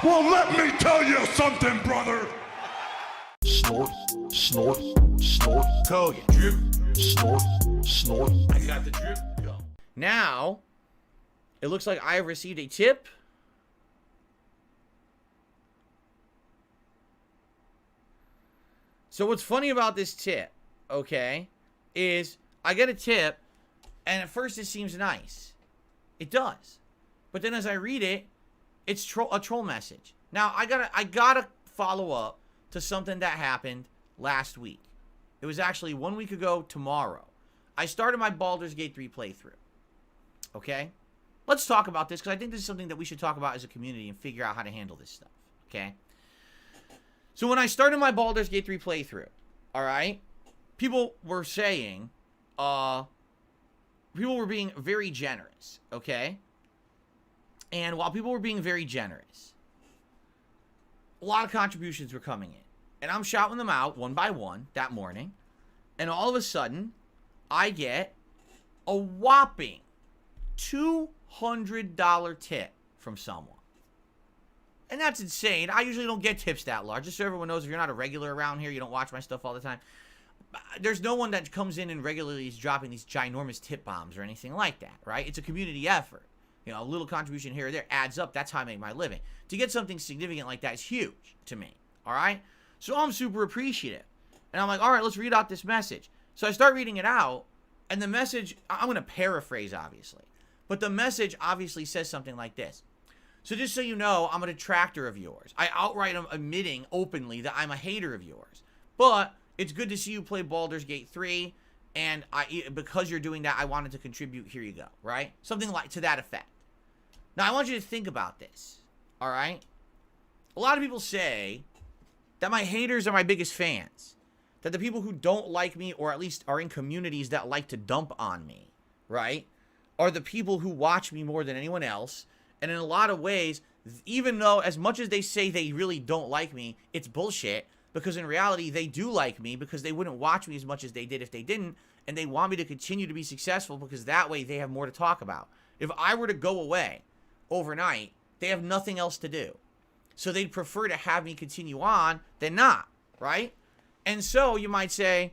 Well, let me tell you something, brother. Snort, snort, snort. Kogan. Drip. Snort, snort. I got the drip. Go. Now, it looks like I have received a tip. So what's funny about this tip, okay, is I get a tip, and at first it seems nice. It does. But then as I read it, it's a troll message. Now, I gotta follow up to something that happened last week. It was actually 1 week ago tomorrow. I started my Baldur's Gate 3 playthrough. Okay? Let's talk about this, because I think this is something that we should talk about as a community and figure out how to handle this stuff. Okay? So when I started my Baldur's Gate 3 playthrough, alright, people were saying, people were being very generous, okay? And while people were being very generous, a lot of contributions were coming in. And I'm shouting them out one by one that morning. And all of a sudden, I get a whopping $200 tip from someone. And that's insane. I usually don't get tips that large. Just so everyone knows, if you're not a regular around here, you don't watch my stuff all the time, there's no one that comes in and regularly is dropping these ginormous tip bombs or anything like that, right? It's a community effort. You know, a little contribution here or there adds up. That's how I make my living. To get something significant like that is huge to me, all right? So I'm super appreciative. And I'm like, all right, let's read out this message. So I start reading it out, and the message, I'm going to paraphrase, obviously. But the message obviously says something like this. So just so you know, I'm a detractor of yours. I outright am admitting openly that I'm a hater of yours. But it's good to see you play Baldur's Gate 3, and because you're doing that, I wanted to contribute. Here you go, right? Something like to that effect. Now, I want you to think about this, all right? A lot of people say that my haters are my biggest fans. That the people who don't like me, or at least are in communities that like to dump on me, right, are the people who watch me more than anyone else. And in a lot of ways, even though as much as they say they really don't like me, it's bullshit. Because in reality, they do like me because they wouldn't watch me as much as they did if they didn't. And they want me to continue to be successful because that way they have more to talk about. If I were to go away overnight, they have nothing else to do. So they'd prefer to have me continue on than not, right? And so you might say,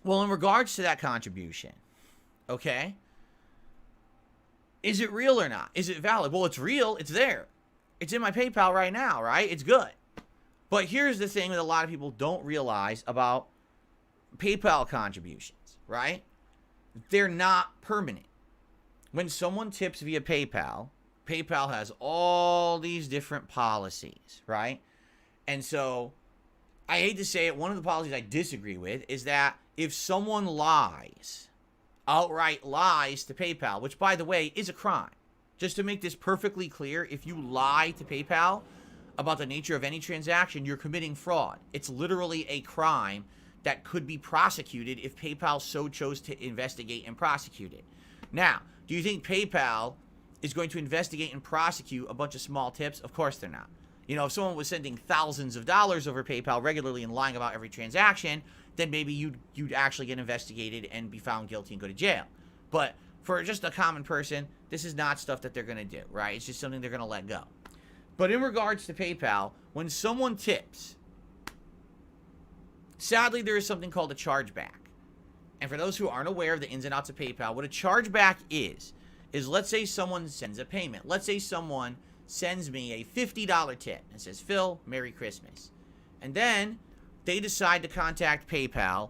well, in regards to that contribution, okay, is it real or not? Is it valid? Well, it's real. It's there. It's in my PayPal right now, right? It's good. But here's the thing that a lot of people don't realize about PayPal contributions, right? They're not permanent. When someone tips via PayPal, PayPal has all these different policies, right? And so, I hate to say it, one of the policies I disagree with is that if someone lies, outright lies to PayPal, which, by the way, is a crime. Just to make this perfectly clear, if you lie to PayPal about the nature of any transaction, you're committing fraud. It's literally a crime that could be prosecuted if PayPal so chose to investigate and prosecute it. Now, do you think PayPal is going to investigate and prosecute a bunch of small tips? Of course they're not. You know, if someone was sending thousands of dollars over PayPal regularly and lying about every transaction, then maybe you'd actually get investigated and be found guilty and go to jail. But for just a common person, this is not stuff that they're going to do, right? It's just something they're going to let go. But in regards to PayPal, when someone tips, sadly, there is something called a chargeback. And for those who aren't aware of the ins and outs of PayPal, what a chargeback is let's say someone sends a payment. Let's say someone sends me a $50 tip and says, Phil, Merry Christmas. And then they decide to contact PayPal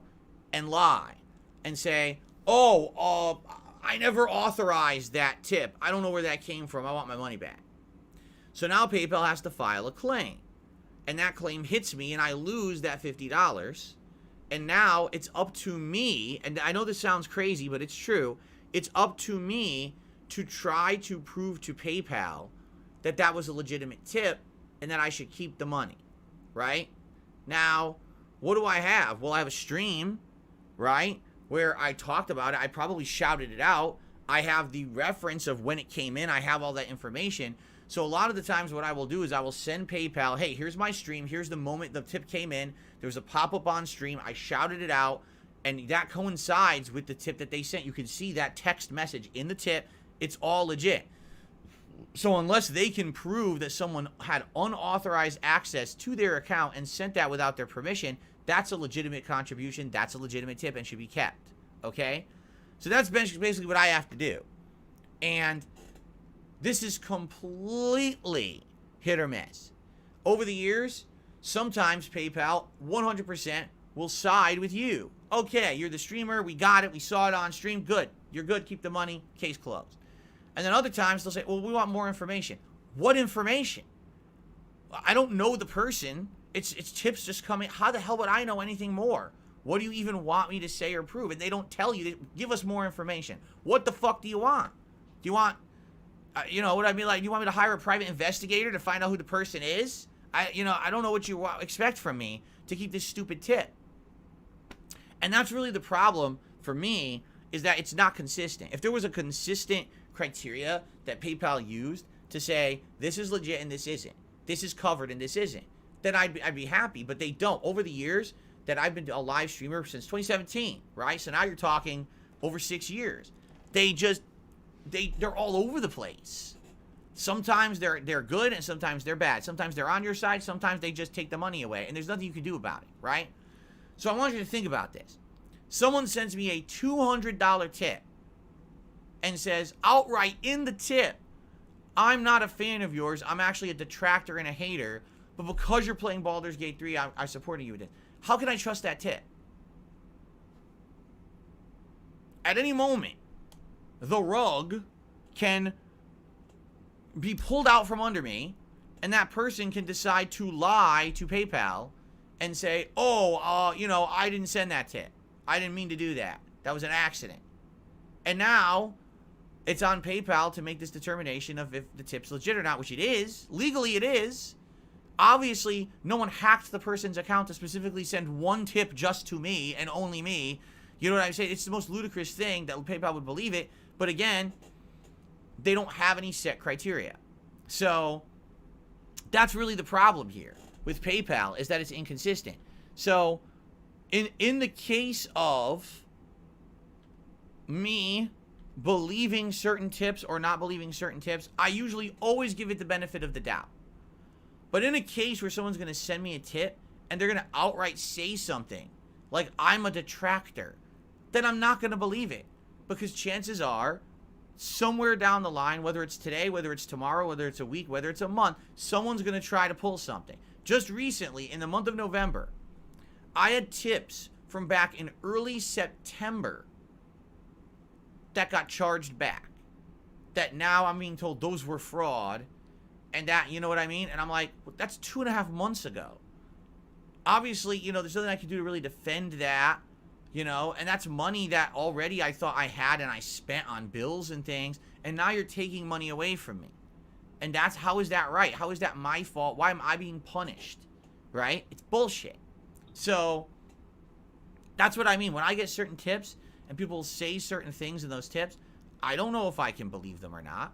and lie and say, oh, I never authorized that tip. I don't know where that came from. I want my money back. So now PayPal has to file a claim. And that claim hits me and I lose that $50. And now it's up to me, and I know this sounds crazy, but it's true. It's up to me to try to prove to PayPal that that was a legitimate tip and that I should keep the money, right? Now, what do I have? Well, I have a stream, right, where I talked about it. I probably shouted it out. I have the reference of when it came in. I have all that information. So a lot of the times what I will do is I will send PayPal, hey, here's my stream. Here's the moment the tip came in. There was a pop-up on stream. I shouted it out, and that coincides with the tip that they sent. You can see that text message in the tip. It's all legit. So unless they can prove that someone had unauthorized access to their account and sent that without their permission, that's a legitimate contribution, that's a legitimate tip, and should be kept, okay? So that's basically what I have to do. And this is completely hit or miss. Over the years, sometimes PayPal 100% will side with you. Okay, you're the streamer, we got it, we saw it on stream, good. You're good, keep the money, case closed. And then other times they'll say, well, we want more information. What information? I don't know the person. It's tips just coming. How the hell would I know anything more? What do you even want me to say or prove? And they don't tell you. They give us more information. What the fuck do you want? Do you want, what I mean? Like, do you want me to hire a private investigator to find out who the person is? I don't know what you expect from me to keep this stupid tip. And that's really the problem for me, is that it's not consistent. If there was a consistent criteria that PayPal used to say, this is legit and this isn't, this is covered and this isn't, then I'd be happy. But they don't. Over the years that I've been a live streamer since 2017, right? So now you're talking over 6 years. They're all over the place. Sometimes they're good and sometimes they're bad. Sometimes they're on your side. Sometimes they just take the money away and there's nothing you can do about it, right? So I want you to think about this. Someone sends me a $200 tip and says outright in the tip, I'm not a fan of yours. I'm actually a detractor and a hater. But because you're playing Baldur's Gate 3, I supported you with it. How can I trust that tip? At any moment, the rug can be pulled out from under me, and that person can decide to lie to PayPal and say, I didn't send that tip. I didn't mean to do that. That was an accident. And now it's on PayPal to make this determination of if the tip's legit or not, which it is. Legally, it is. Obviously, no one hacked the person's account to specifically send one tip just to me and only me. You know what I'm saying? It's the most ludicrous thing that PayPal would believe it. But again, they don't have any set criteria. So that's really the problem here with PayPal, is that it's inconsistent. So in the case of me believing certain tips or not believing certain tips, I usually always give it the benefit of the doubt. But in a case where someone's going to send me a tip and they're going to outright say something like I'm a detractor, then I'm not going to believe it. Because chances are, somewhere down the line, whether it's today, whether it's tomorrow, whether it's a week, whether it's a month, someone's going to try to pull something. Just recently, in the month of November, I had tips from back in early September that got charged back. That now I'm being told those were fraud. And that, you know what I mean? And I'm like, well, that's 2.5 months ago. Obviously, there's nothing I can do to really defend that, and that's money that already I thought I had and I spent on bills and things, and now you're taking money away from me. And how is that right? How is that my fault? Why am I being punished? Right? It's bullshit. So that's what I mean. When I get certain tips and people say certain things in those tips, I don't know if I can believe them or not.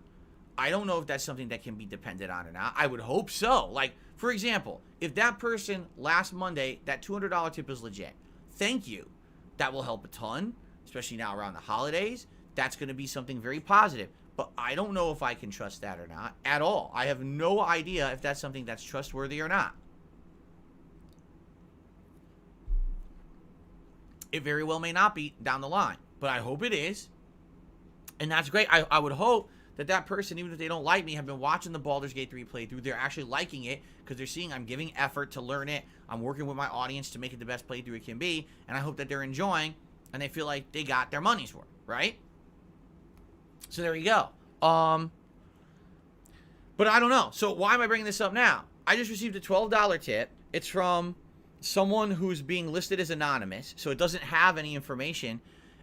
I don't know if that's something that can be depended on or not. I would hope so. Like, for example, if that person last Monday, that $200 tip is legit, thank you. That will help a ton, especially now around the holidays. That's going to be something very positive. But I don't know if I can trust that or not at all. I have no idea if that's something that's trustworthy or not. It very well may not be down the line, but I hope it is. And that's great. I would hope that person, even if they don't like me, have been watching the Baldur's Gate 3 playthrough. They're actually liking it because they're seeing I'm giving effort to learn it. I'm working with my audience to make it the best playthrough it can be. And I hope that they're enjoying and they feel like they got their money's worth, right? So there you go. But I don't know. So why am I bringing this up now? I just received a $12 tip. It's from someone who's being listed as anonymous, so it doesn't have any information.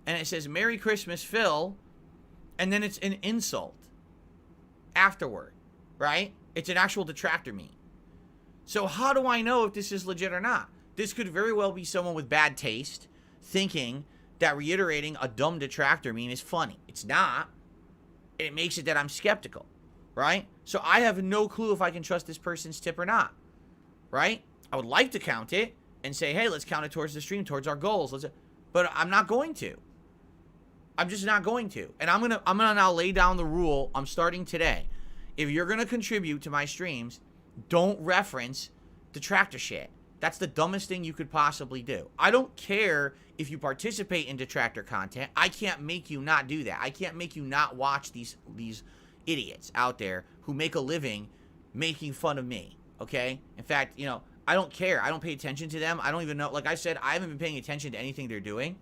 And it says, Merry Christmas, Phil. And then it's an insult afterward, right? It's an actual detractor meme. So how do I know if this is legit or not? This could very well be someone with bad taste thinking that reiterating a dumb detractor meme is funny. It's not. It makes it that I'm skeptical, right? So I have no clue if I can trust this person's tip or not, right? I would like to count it and say, hey, let's count it towards the stream, towards our goals. But I'm not going to. I'm just not going to. And I'm gonna now lay down the rule. I'm starting today. if you're going to contribute to my streams, don't reference detractor shit. That's the dumbest thing you could possibly do. I don't care if you participate in detractor content. I can't make you not do that. I can't make you not watch these idiots out there who make a living making fun of me, okay? In fact, you know, I don't care. I don't pay attention to them. I don't even know. Like I said, I haven't been paying attention to anything they're doing.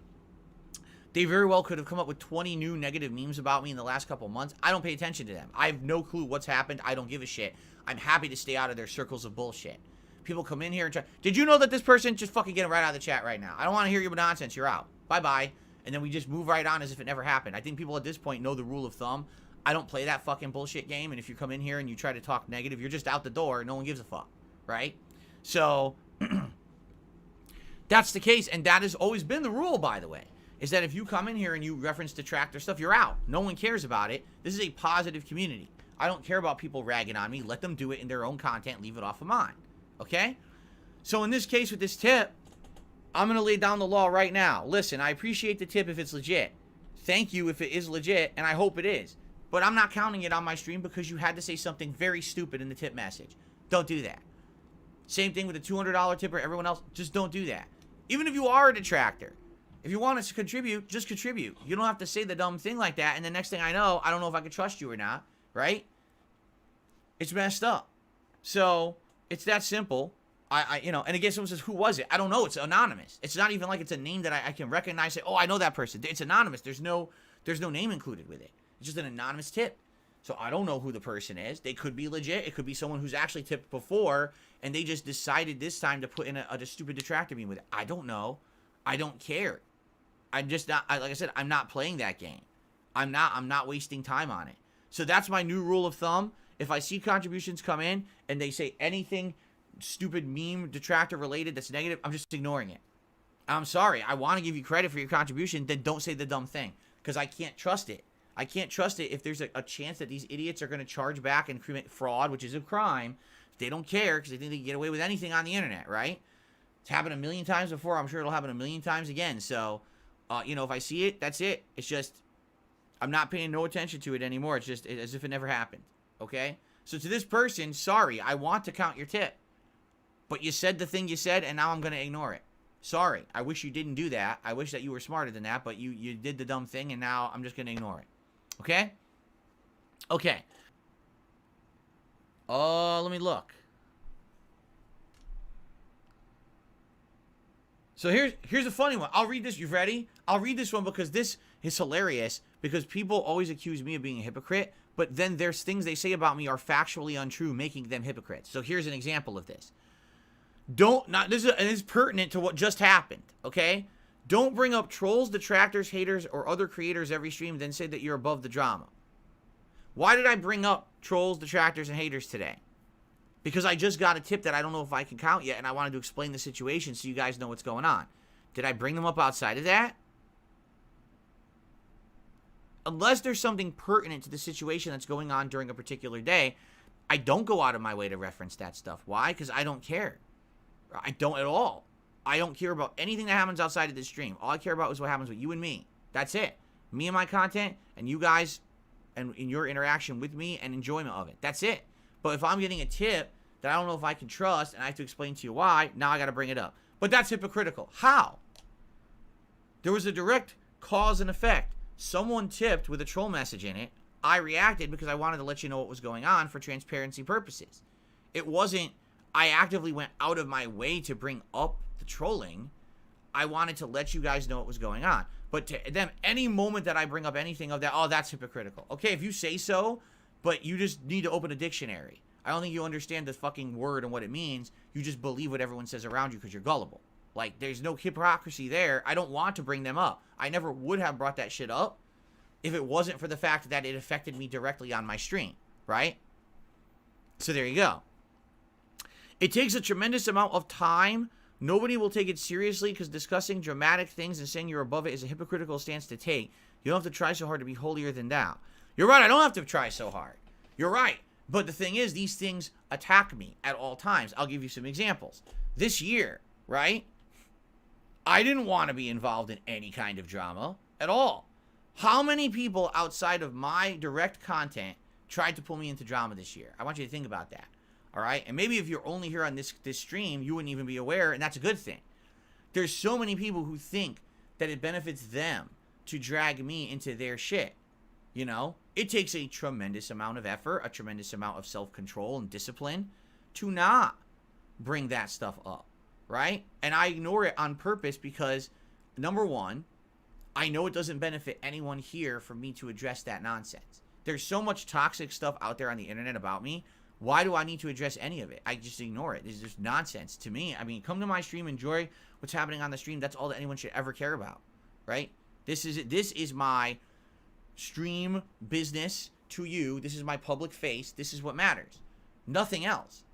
They very well could have come up with 20 new negative memes about me in the last couple months. I don't pay attention to them. I have no clue what's happened. I don't give a shit. I'm happy to stay out of their circles of bullshit. People come in here and try. Did you know that this person just fucking get right out of the chat right now? I don't want to hear your nonsense. You're out. Bye-bye. And then we just move right on as if it never happened. I think people at this point know the rule of thumb. I don't play that fucking bullshit game. And if you come in here and you try to talk negative, you're just out the door. No one gives a fuck. Right? So, that's the case. And that has always been the rule, by the way. Is that if you come in here and you reference detractor stuff, you're out. No one cares about it. This is a positive community. I don't care about people ragging on me. Let them do it in their own content. Leave it off of mine. Okay? So in this case with this tip, I'm going to lay down the law right now. Listen, I appreciate the tip if it's legit. Thank you if it is legit, and I hope it is. But I'm not counting it on my stream because you had to say something very stupid in the tip message. Don't do that. Same thing with the $200 tip or everyone else. Just don't do that. Even if you are a detractor. If you want us to contribute, just contribute. You don't have to say the dumb thing like that, and the next thing I know if I can trust you or not, right? It's messed up. So, it's that simple. You know, and again, someone says, who was it? I don't know. It's anonymous. It's not even like it's a name that I can recognize. Say, oh, I know that person. It's anonymous. There's no name included with it. It's just an anonymous tip. So I don't know who the person is. They could be legit. It could be someone who's actually tipped before, and they just decided this time to put in a stupid detractor meme with it. I don't know. I don't care. I'm just not, like I said, I'm not playing that game. I'm not wasting time on it. So that's my new rule of thumb. If I see contributions come in and they say anything stupid meme detractor related that's negative, I'm just ignoring it. I'm sorry. I want to give you credit for your contribution. Then don't say the dumb thing because I can't trust it. I can't trust it if there's a chance that these idiots are going to charge back and commit fraud, which is a crime. They don't care because they think they can get away with anything on the internet, right? It's happened a million times before. I'm sure it'll happen a million times again. So, you know, if I see it, that's it. It's just, I'm not paying no attention to it anymore. It's just as if it never happened. Okay? So to this person, sorry, I want to count your tip. But you said the thing you said, and now I'm going to ignore it. Sorry. I wish you didn't do that. I wish that you were smarter than that, but you did the dumb thing, and now I'm just going to ignore it. Okay? Okay. Let me look. So here's a funny one. I'll read this. You ready? I'll read this one because this is hilarious because people always accuse me of being a hypocrite, but then there's things they say about me are factually untrue, making them hypocrites. So here's an example of this. This is pertinent to what just happened, okay? Don't bring up trolls, detractors, haters, or other creators every stream, then say that you're above the drama. Why did I bring up trolls, detractors, and haters today? Because I just got a tip that I don't know if I can count yet, and I wanted to explain the situation so you guys know what's going on. Did I bring them up outside of that? Unless there's something pertinent to the situation that's going on during a particular day, I don't go out of my way to reference that stuff. Why? Because I don't care. I don't at all. I don't care about anything that happens outside of this stream. All I care about is what happens with you and me. That's it. Me and my content, and you guys, and in your interaction with me and enjoyment of it. That's it. But if I'm getting a tip that I don't know if I can trust, and I have to explain to you why, now I got to bring it up. But that's hypocritical. How? There was a direct cause and effect. Someone tipped with a troll message in it. I reacted because I wanted to let you know what was going on for transparency purposes. It wasn't, I actively went out of my way to bring up the trolling. I wanted to let you guys know what was going on. But to them, any moment that I bring up anything of that, oh, that's hypocritical. Okay, if you say so, but you just need to open a dictionary. I don't think you understand the fucking word and what it means. You just believe what everyone says around you because you're gullible. Like, there's no hypocrisy there. I don't want to bring them up. I never would have brought that shit up if it wasn't for the fact that it affected me directly on my stream, right? So there you go. It takes a tremendous amount of time. Nobody will take it seriously because discussing dramatic things and saying you're above it is a hypocritical stance to take. You don't have to try so hard to be holier than thou. You're right, I don't have to try so hard. You're right. But the thing is, these things attack me at all times. I'll give you some examples. This year, right? I didn't want to be involved in any kind of drama at all. How many people outside of my direct content tried to pull me into drama this year. I want you to think about that. All right? And maybe if you're only here on this stream, you wouldn't even be aware, and that's a good thing. There's so many people who think that it benefits them to drag me into their shit. You know? It takes a tremendous amount of effort, a tremendous amount of self-control and discipline to not bring that stuff up. Right? And I ignore it on purpose because, number one, I know it doesn't benefit anyone here for me to address that nonsense. There's so much toxic stuff out there on the internet about me. Why do I need to address any of it? I just ignore it. It's just nonsense to me. I mean, come to my stream, enjoy what's happening on the stream. That's all that anyone should ever care about, right? This is my stream business to you. This is my public face. This is what matters. Nothing else.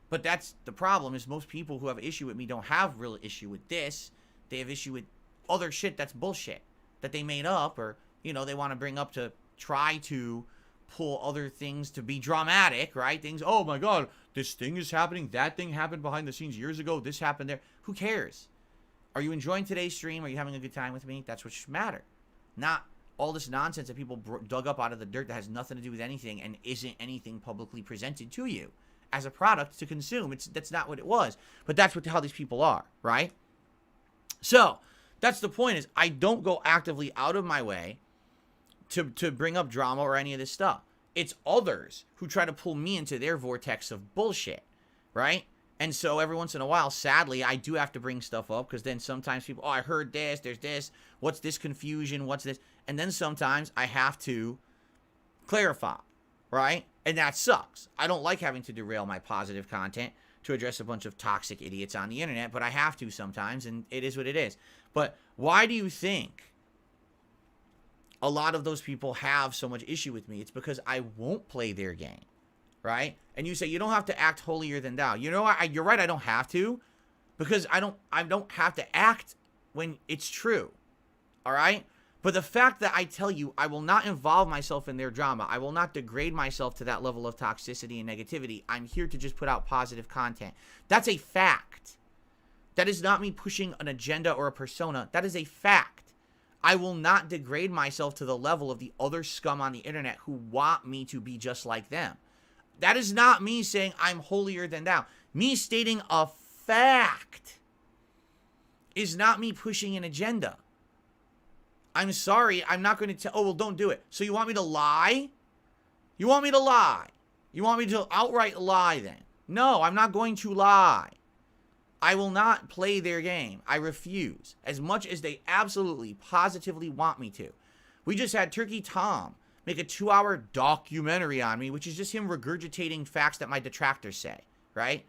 But that's the problem, is most people who have issue with me don't have real issue with this. They have issue with other shit that's bullshit that they made up, or, you know, they want to bring up to try to pull other things to be dramatic, right? Things, oh my God, this thing is happening. That thing happened behind the scenes years ago. This happened there. Who cares? Are you enjoying today's stream? Are you having a good time with me? That's what should matter. Not all this nonsense that people dug up out of the dirt that has nothing to do with anything and isn't anything publicly presented to you as a product to consume. That's not what it was. But that's how these people are, right? So that's the point, is I don't go actively out of my way to bring up drama or any of this stuff. It's others who try to pull me into their vortex of bullshit, right? And so every once in a while, sadly, I do have to bring stuff up, because then sometimes people, oh, I heard this, there's this, what's this confusion, what's this? And then sometimes I have to clarify, right? And that sucks. I don't like having to derail my positive content to address a bunch of toxic idiots on the internet, but I have to sometimes, and it is what it is. But why do you think a lot of those people have so much issue with me? It's because I won't play their game, right? And you say, you don't have to act holier than thou. You know, you're right, I don't have to, because I don't have to act when it's true, all right? But the fact that I tell you I will not involve myself in their drama, I will not degrade myself to that level of toxicity and negativity. I'm here to just put out positive content. That's a fact. That is not me pushing an agenda or a persona. That is a fact. I will not degrade myself to the level of the other scum on the internet who want me to be just like them. That is not me saying I'm holier than thou. Me stating a fact is not me pushing an agenda. I'm sorry, I'm not going to tell, oh, well, don't do it. So you want me to lie? You want me to lie? You want me to outright lie then? No, I'm not going to lie. I will not play their game. I refuse. As much as they absolutely, positively want me to. We just had Turkey Tom make a 2-hour documentary on me, which is just him regurgitating facts that my detractors say, right?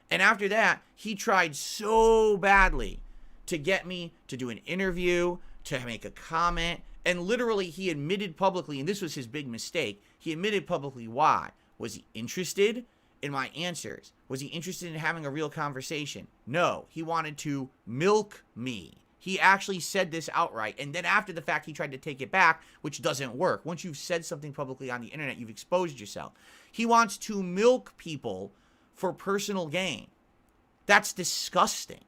And after that, he tried so badly to get me to do an interview, to make a comment, and literally he admitted publicly, and this was his big mistake, he admitted publicly why. Was he interested in my answers? Was he interested in having a real conversation? No, he wanted to milk me. He actually said this outright, and then after the fact, he tried to take it back, which doesn't work. Once you've said something publicly on the internet, you've exposed yourself. He wants to milk people for personal gain. That's disgusting.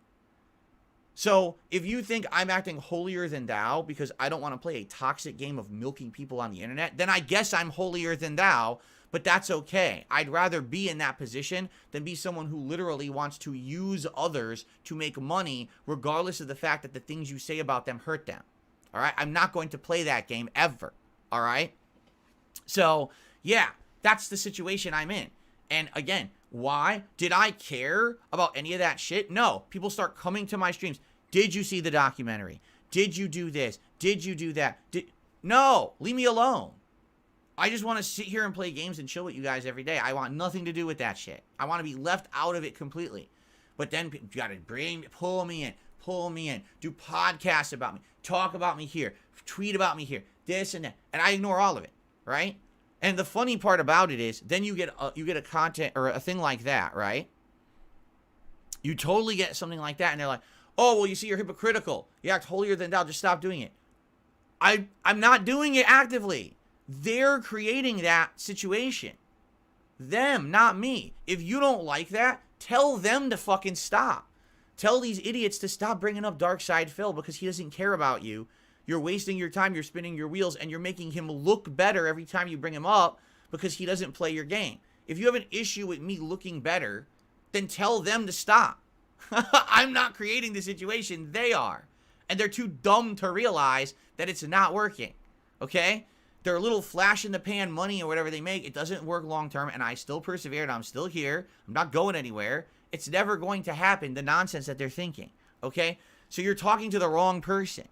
So if you think I'm acting holier than thou because I don't want to play a toxic game of milking people on the internet, then I guess I'm holier than thou, but that's okay. I'd rather be in that position than be someone who literally wants to use others to make money regardless of the fact that the things you say about them hurt them. All right? I'm not going to play that game ever. All right? So, yeah, that's the situation I'm in. And again, why? Did I care about any of that shit? No. People start coming to my streams. Did you see the documentary? Did you do this? Did you do that? No. Leave me alone. I just want to sit here and play games and chill with you guys every day. I want nothing to do with that shit. I want to be left out of it completely. But then you got to pull me in, do podcasts about me, talk about me here, tweet about me here, this and that. And I ignore all of it, right? And the funny part about it is, then you get a content or a thing like that, right? You totally get something like that, and they're like, oh, well, you see, you're hypocritical. You act holier than thou. Just stop doing it. I'm not doing it actively. They're creating that situation. Them, not me. If you don't like that, tell them to fucking stop. Tell these idiots to stop bringing up Darksydephil because he doesn't care about you. You're wasting your time, you're spinning your wheels, and you're making him look better every time you bring him up because he doesn't play your game. If you have an issue with me looking better, then tell them to stop. I'm not creating the situation. They are. And they're too dumb to realize that it's not working. Okay? Their little flash in the pan money or whatever they make, it doesn't work long term, and I still persevered. I'm still here. I'm not going anywhere. It's never going to happen, the nonsense that they're thinking. Okay? So you're talking to the wrong person.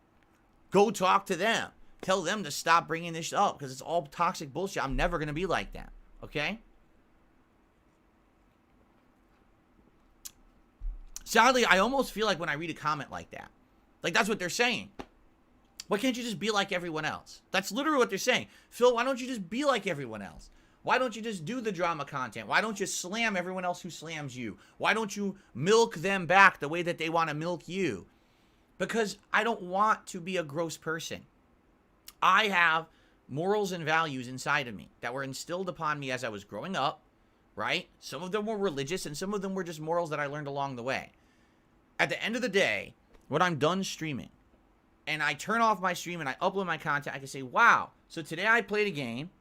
Go talk to them. Tell them to stop bringing this up because it's all toxic bullshit. I'm never going to be like them. Okay? Sadly, I almost feel like when I read a comment like that, like that's what they're saying. Why can't you just be like everyone else? That's literally what they're saying. Phil, why don't you just be like everyone else? Why don't you just do the drama content? Why don't you slam everyone else who slams you? Why don't you milk them back the way that they want to milk you? Because I don't want to be a gross person. I have morals and values inside of me that were instilled upon me as I was growing up, right? Some of them were religious and some of them were just morals that I learned along the way. At the end of the day, when I'm done streaming and I turn off my stream and I upload my content, I can say, wow, so today I played a game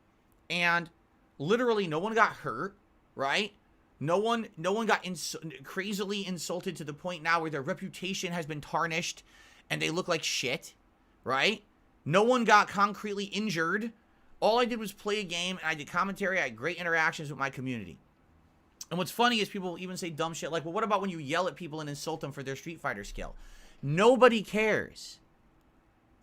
and literally no one got hurt, right? No one got crazily insulted to the point now where their reputation has been tarnished and they look like shit, right? No one got concretely injured. All I did was play a game and I did commentary. I had great interactions with my community. And what's funny is people even say dumb shit like, well, what about when you yell at people and insult them for their Street Fighter skill? Nobody cares.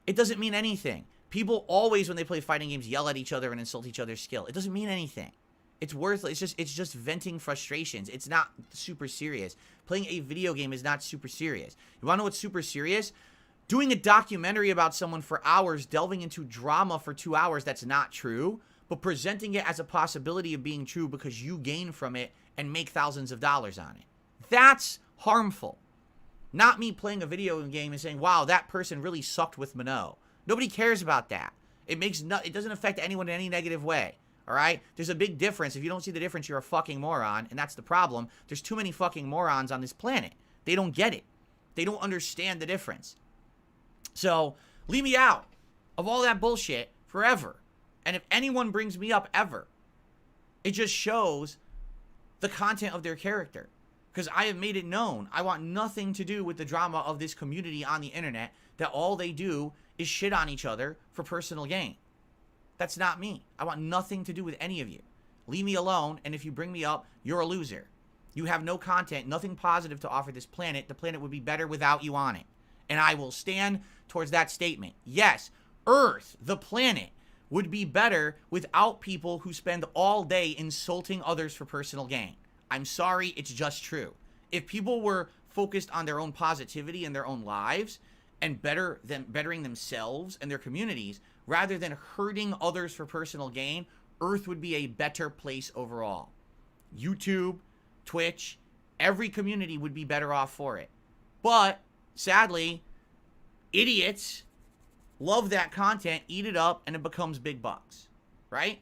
It doesn't mean anything. People always, when they play fighting games, yell at each other and insult each other's skill. It doesn't mean anything. It's worthless. It's just venting frustrations. It's not super serious. Playing a video game is not super serious. You want to know what's super serious? Doing a documentary about someone for hours, delving into drama for 2 hours that's not true, but presenting it as a possibility of being true because you gain from it and make thousands of dollars on it. That's harmful. Not me playing a video game and saying, wow, that person really sucked with Minot. Nobody cares about that. It doesn't affect anyone in any negative way. All right? There's a big difference. If you don't see the difference, you're a fucking moron, and that's the problem. There's too many fucking morons on this planet. They don't get it. They don't understand the difference. So, leave me out of all that bullshit forever. And if anyone brings me up ever, it just shows the content of their character. Because I have made it known, I want nothing to do with the drama of this community on the internet, that all they do is shit on each other for personal gain. That's not me. I want nothing to do with any of you. Leave me alone, and if you bring me up, you're a loser. You have no content, nothing positive to offer this planet. The planet would be better without you on it. And I will stand towards that statement. Yes, Earth, the planet, would be better without people who spend all day insulting others for personal gain. I'm sorry, it's just true. If people were focused on their own positivity in their own lives and bettering themselves and their communities rather than hurting others for personal gain, Earth would be a better place overall. YouTube, Twitch, every community would be better off for it. But sadly, idiots love that content, eat it up, and it becomes big bucks, right?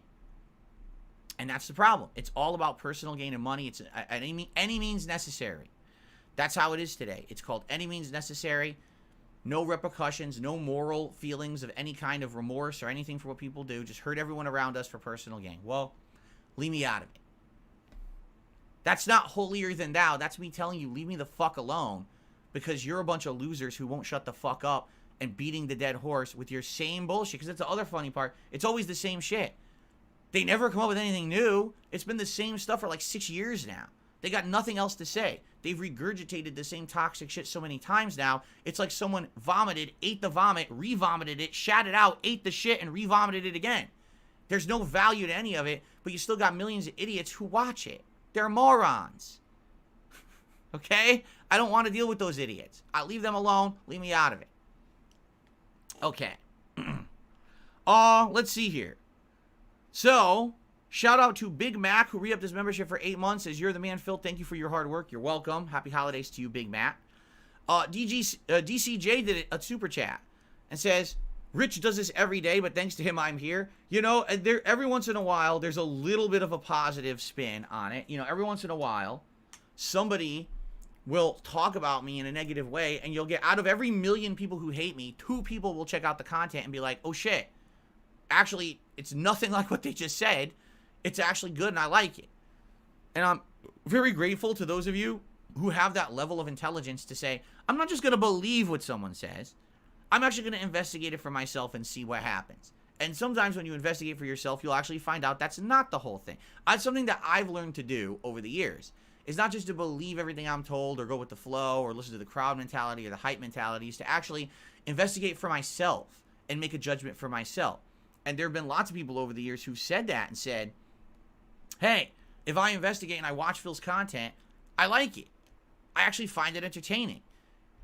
And that's the problem. It's all about personal gain and money. It's any means necessary. That's how it is today. It's called any means necessary. No repercussions, no moral feelings of any kind of remorse or anything for what people do. Just hurt everyone around us for personal gain. Well, leave me out of it. That's not holier than thou. That's me telling you, leave me the fuck alone, because you're a bunch of losers who won't shut the fuck up and beating the dead horse with your same bullshit. Because that's the other funny part. It's always the same shit. They never come up with anything new. It's been the same stuff for like 6 years now. They got nothing else to say. They've regurgitated the same toxic shit so many times now. It's like someone vomited, ate the vomit, re-vomited it, shat it out, ate the shit, and re-vomited it again. There's no value to any of it, but you still got millions of idiots who watch it. They're morons. Okay? I don't want to deal with those idiots. I'll leave them alone. Leave me out of it. Okay. Let's see here. So, shout out to Big Mac, who re-upped his membership for 8 months. Says, you're the man, Phil. Thank you for your hard work. You're welcome. Happy holidays to you, Big Mac. DCJ did a super chat and says, Rich does this every day, but thanks to him, I'm here. You know, every once in a while, there's a little bit of a positive spin on it. You know, every once in a while, somebody will talk about me in a negative way, and you'll get, out of every million people who hate me, 2 people will check out the content and be like, oh shit, actually, it's nothing like what they just said. It's actually good, and I like it. And I'm very grateful to those of you who have that level of intelligence to say, I'm not just going to believe what someone says. I'm actually going to investigate it for myself and see what happens. And sometimes when you investigate for yourself, you'll actually find out that's not the whole thing. It's something that I've learned to do over the years. It's not just to believe everything I'm told or go with the flow or listen to the crowd mentality or the hype mentality. It's to actually investigate for myself and make a judgment for myself. And there have been lots of people over the years who said that and said, hey, if I investigate and I watch Phil's content, I like it. I actually find it entertaining.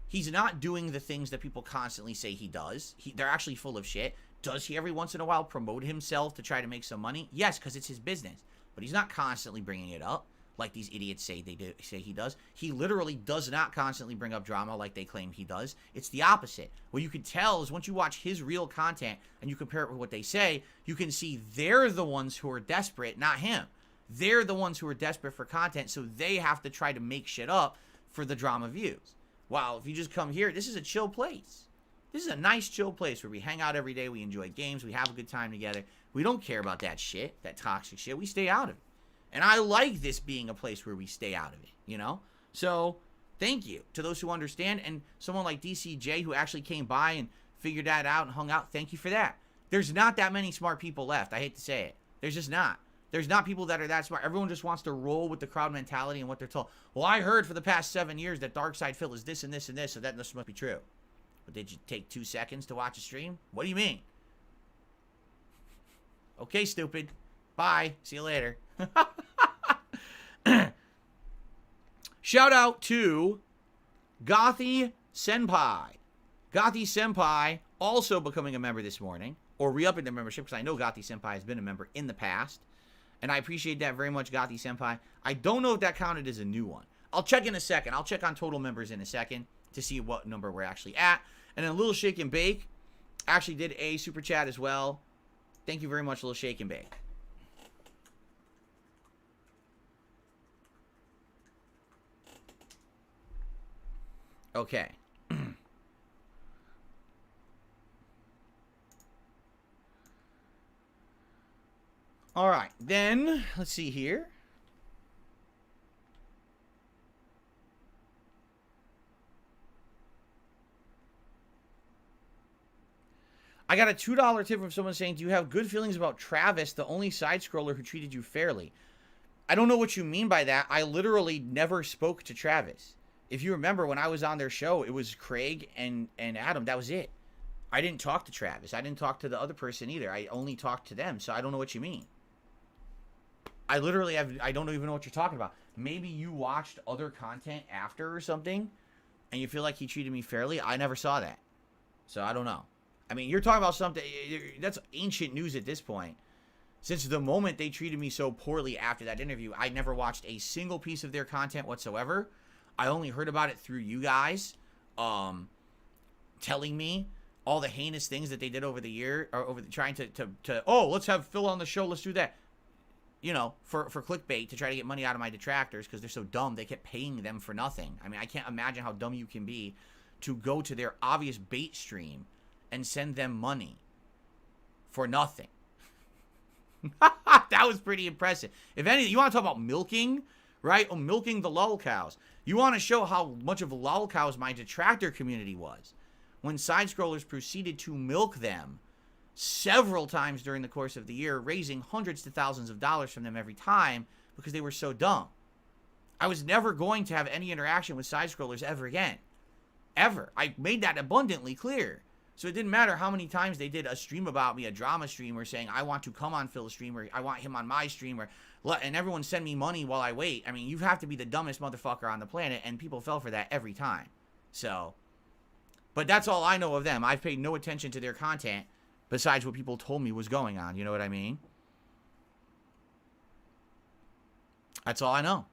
He's not doing the things that people constantly say he does. They're actually full of shit. Does he every once in a while promote himself to try to make some money? Yes, because it's his business. But he's not constantly bringing it up like these idiots say he does. He literally does not constantly bring up drama like they claim he does. It's the opposite. What you can tell is once you watch his real content and you compare it with what they say, you can see they're the ones who are desperate, not him. They're the ones who are desperate for content, so they have to try to make shit up for the drama views. Wow, if you just come here, this is a chill place. This is a nice, chill place where we hang out every day, we enjoy games, we have a good time together. We don't care about that shit, that toxic shit. We stay out of it. And I like this being a place where we stay out of it, you know? So, thank you to those who understand. And someone like DCJ who actually came by and figured that out and hung out, thank you for that. There's not that many smart people left. I hate to say it. There's just not. There's not people that are that smart. Everyone just wants to roll with the crowd mentality and what they're told. Well, I heard for the past 7 years that darksydephil is this and this and this, so that must be true. But did you take 2 seconds to watch a stream? What do you mean? Okay, stupid. Bye. See you later. Shout out to Gothy Senpai. Gothy Senpai also becoming a member this morning, or re-upping their membership, because I know Gothy Senpai has been a member in the past. And I appreciate that very much, Gothy Senpai. I don't know if that counted as a new one. I'll check in a second. I'll check on total members in a second to see what number we're actually at. And then Little Shake and Bake actually did a super chat as well. Thank you very much, Little Shake and Bake. Okay. All right, then let's see here. I got a $2 tip from someone saying, do you have good feelings about Travis, the only side-scroller who treated you fairly? I don't know what you mean by that. I literally never spoke to Travis. If you remember, when I was on their show, it was Craig and Adam. That was it. I didn't talk to Travis. I didn't talk to the other person either. I only talked to them, so I don't know what you mean. I literally have, I don't even know what you're talking about. Maybe you watched other content after or something, and you feel like he treated me fairly. I never saw that. So I don't know. I mean, you're talking about something, that's ancient news at this point. Since the moment they treated me so poorly after that interview, I never watched a single piece of their content whatsoever. I only heard about it through you guys telling me all the heinous things that they did over the year, or over the, trying to oh, let's have Phil on the show, let's do that. You know, for clickbait, to try to get money out of my detractors because they're so dumb. They kept paying them for nothing. I mean, I can't imagine how dumb you can be to go to their obvious bait stream and send them money for nothing. That was pretty impressive. If anything, you want to talk about milking, right? Oh, milking the lol cows. You want to show how much of lol cows my detractor community was when side-scrollers proceeded to milk them several times during the course of the year, raising hundreds to thousands of dollars from them every time because they were so dumb. I was never going to have any interaction with side-scrollers ever again. Ever. I made that abundantly clear. So it didn't matter how many times they did a stream about me, a drama stream, or saying, I want to come on Phil's stream, or I want him on my stream, or and everyone send me money while I wait. I mean, you have to be the dumbest motherfucker on the planet, and people fell for that every time. So, but that's all I know of them. I've paid no attention to their content besides what people told me was going on. You know what I mean? That's all I know.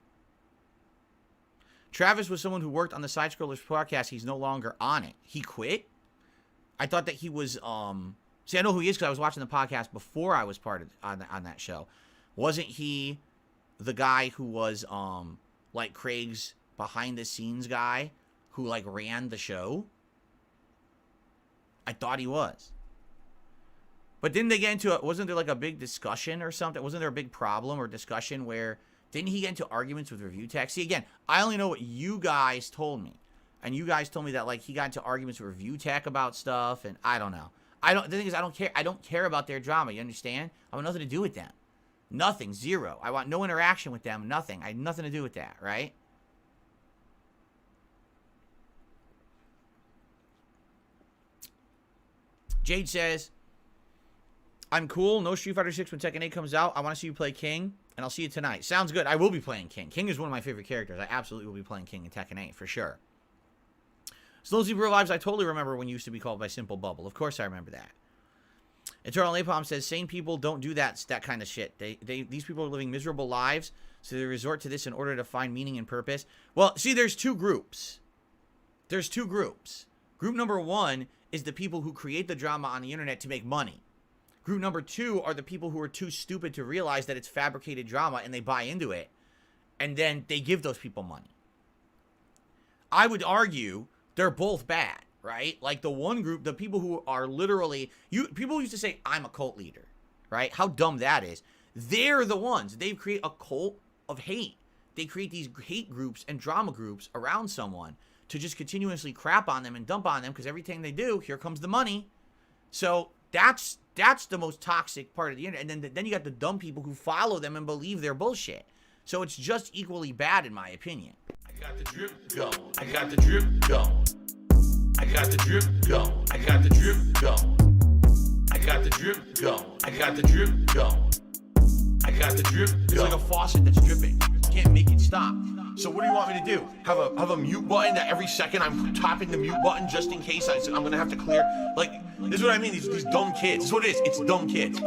Travis was someone who worked on the Side Scrollers podcast. He's no longer on it. He quit? I thought that he was, see, I know who he is because I was watching the podcast before I was part of, on that show. Wasn't he the guy who was, like Craig's behind-the-scenes guy who, like, ran the show? I thought he was. But didn't they get into wasn't there like a big discussion or something? Wasn't there a big problem or discussion where, didn't he get into arguments with review tech? See, again, I only know what you guys told me. And you guys told me that, like, he got into arguments with review tech about stuff, and I don't know. The thing is, I don't care. I don't care about their drama, you understand? I want nothing to do with them. Nothing, zero. I want no interaction with them, nothing. I had nothing to do with that, right? Jade says, I'm cool. No Street Fighter 6 when Tekken 8 comes out. I want to see you play King, and I'll see you tonight. Sounds good. I will be playing King. King is one of my favorite characters. I absolutely will be playing King in Tekken 8, for sure. Slow Zebra Lives, I totally remember when you used to be called by Simple Bubble. Of course I remember that. Eternal Napalm says, sane people don't do that kind of shit. These people are living miserable lives, so they resort to this in order to find meaning and purpose. Well, see, there's two groups. There's two groups. Group number one is the people who create the drama on the internet to make money. Group number two are the people who are too stupid to realize that it's fabricated drama and they buy into it. And then they give those people money. I would argue they're both bad, right? Like the one group, the people who are literally, people used to say, I'm a cult leader, right? How dumb that is. They're the ones. They create a cult of hate. They create these hate groups and drama groups around someone to just continuously crap on them and dump on them because everything they do, here comes the money. So that's the most toxic part of the internet. And then you got the dumb people who follow them and believe their bullshit. So it's just equally bad in my opinion. I got the drip going. I got the drip going. I got the drip going. I got the drip going. I got the drip going. I got the drip going. I got the drip going. It's like a faucet that's dripping. You can't make it stop. So what do you want me to do? Have a mute button that every second I'm tapping the mute button just in case I'm gonna have to clear? Like, this is what I mean, these dumb kids. This is what it is. It's dumb kids.